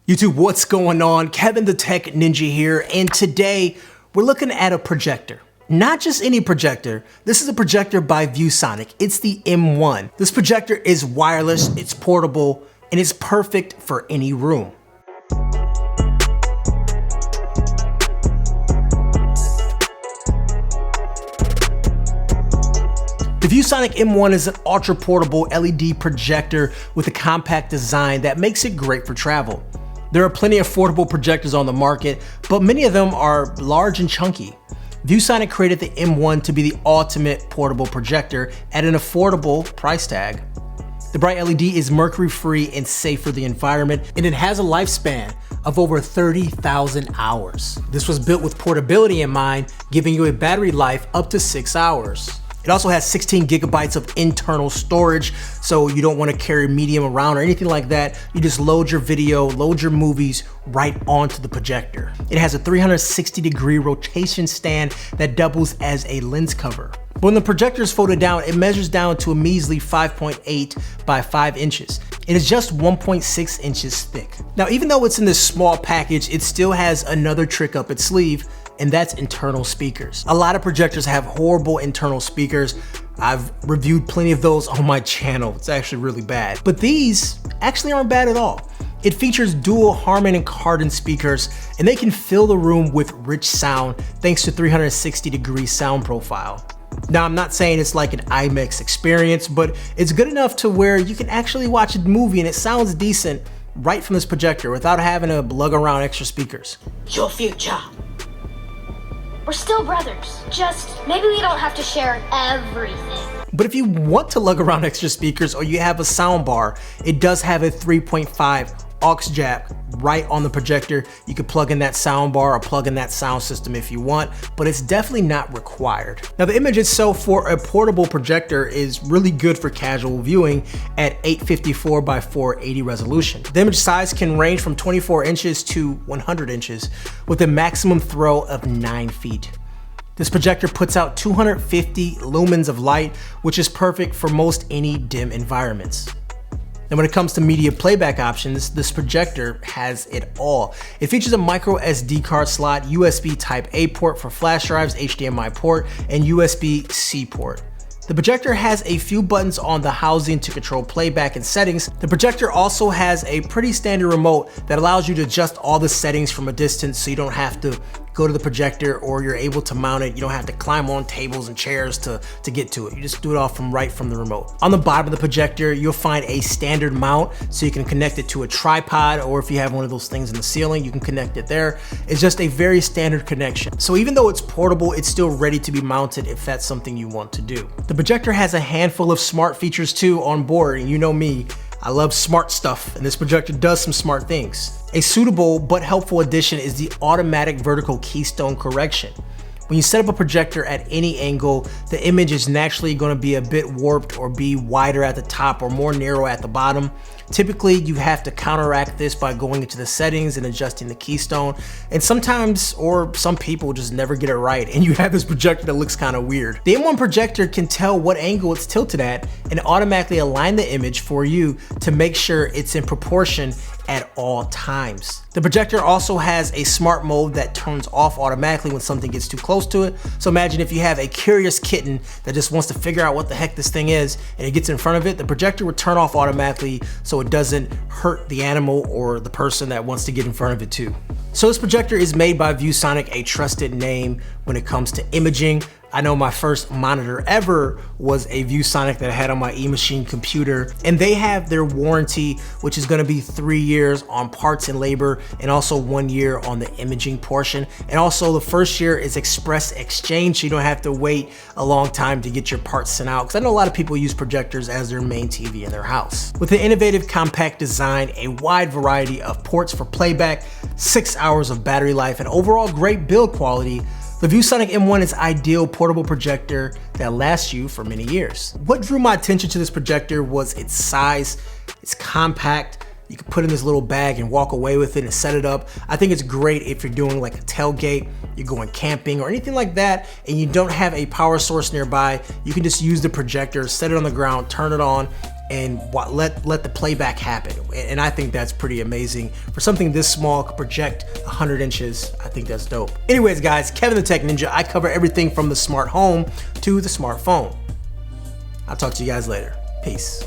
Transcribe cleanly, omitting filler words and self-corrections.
YouTube, what's going on? Kevin the Tech Ninja here, and today we're looking at a projector. Not just any projector, this is a projector by ViewSonic. It's the M1. This projector is wireless, it's portable, and it's perfect for any room. The ViewSonic M1 is an ultra-portable LED projector with a compact design that makes it great for travel. There are plenty of affordable projectors on the market, but many of them are large and chunky. ViewSonic created the M1 to be the ultimate portable projector at an affordable price tag. The bright LED is mercury-free and safe for the environment, and it has a lifespan of over 30,000 hours. This was built with portability in mind, giving you a battery life up to 6 hours. It also has 16 gigabytes of internal storage, so you don't want to carry medium around or anything like that. You just load your video, load your movies right onto the projector. It has a 360-degree rotation stand that doubles as a lens cover. But when the projector is folded down, it measures down to a measly 5.8 by 5 inches. It is just 1.6 inches thick. Now, even though it's in this small package, it still has another trick up its sleeve, and that's internal speakers. A lot of projectors have horrible internal speakers. I've reviewed plenty of those on my channel. It's actually really bad. But these actually aren't bad at all. It features dual Harman and Kardon speakers, and they can fill the room with rich sound thanks to 360-degree sound profile. Now, I'm not saying it's like an IMAX experience, but it's good enough to where you can actually watch a movie and it sounds decent right from this projector without having to lug around extra speakers. Your future. We're still brothers, just maybe we don't have to share everything. But if you want to lug around extra speakers or you have a sound bar, it does have a 3.5 aux jack right on the projector. You could plug in that sound bar or plug in that sound system if you want, but it's definitely not required. Now, the image itself for a portable projector is really good for casual viewing at 854 by 480 resolution. The image size can range from 24 inches to 100 inches with a maximum throw of 9 feet. This projector puts out 250 lumens of light, which is perfect for most any dim environments. And when it comes to media playback options, this projector has it all. It features a micro SD card slot, USB Type A port for flash drives, HDMI port, and USB-C port. The projector has a few buttons on the housing to control playback and settings. The projector also has a pretty standard remote that allows you to adjust all the settings from a distance, so you don't have to go to the projector, or you're able to mount it. You don't have to climb on tables and chairs to get to it. You just do it all from the remote. On the bottom of the projector, you'll find a standard mount, so you can connect it to a tripod, or if you have one of those things in the ceiling, you can connect it there. It's just a very standard connection. So even though it's portable, it's still ready to be mounted if that's something you want to do. The projector has a handful of smart features too on board, and you know me, I love smart stuff, and this projector does some smart things. A suitable but helpful addition is the automatic vertical keystone correction. When you set up a projector at any angle, the image is naturally going to be a bit warped or be wider at the top or more narrow at the bottom. Typically, you have to counteract this by going into the settings and adjusting the keystone. And sometimes, or some people just never get it right, and you have this projector that looks kind of weird. The M1 projector can tell what angle it's tilted at and automatically align the image for you to make sure it's in proportion at all times. The projector also has a smart mode that turns off automatically when something gets too close to it. So imagine if you have a curious kitten that just wants to figure out what the heck this thing is, and it gets in front of it, the projector would turn off automatically so it doesn't hurt the animal or the person that wants to get in front of it too. So this projector is made by ViewSonic, a trusted name when it comes to imaging. I know my first monitor ever was a ViewSonic that I had on my eMachine computer, and they have their warranty, which is going to be 3 years on parts and labor, and also 1 year on the imaging portion. And also the first year is express exchange, so you don't have to wait a long time to get your parts sent out, because I know a lot of people use projectors as their main TV in their house. With an innovative compact design, a wide variety of ports for playback, 6 hours of battery life, and overall great build quality, the ViewSonic M1 is ideal portable projector that lasts you for many years. What drew my attention to this projector was its size. It's compact. You can put it in this little bag and walk away with it and set it up. I think it's great if you're doing like a tailgate, you're going camping or anything like that, and you don't have a power source nearby. You can just use the projector, set it on the ground, turn it on, and let the playback happen. And I think that's pretty amazing. For something this small could project 100 inches, I think that's dope. Anyways guys, Kevin the Tech Ninja, I cover everything from the smart home to the smartphone. I'll talk to you guys later. Peace.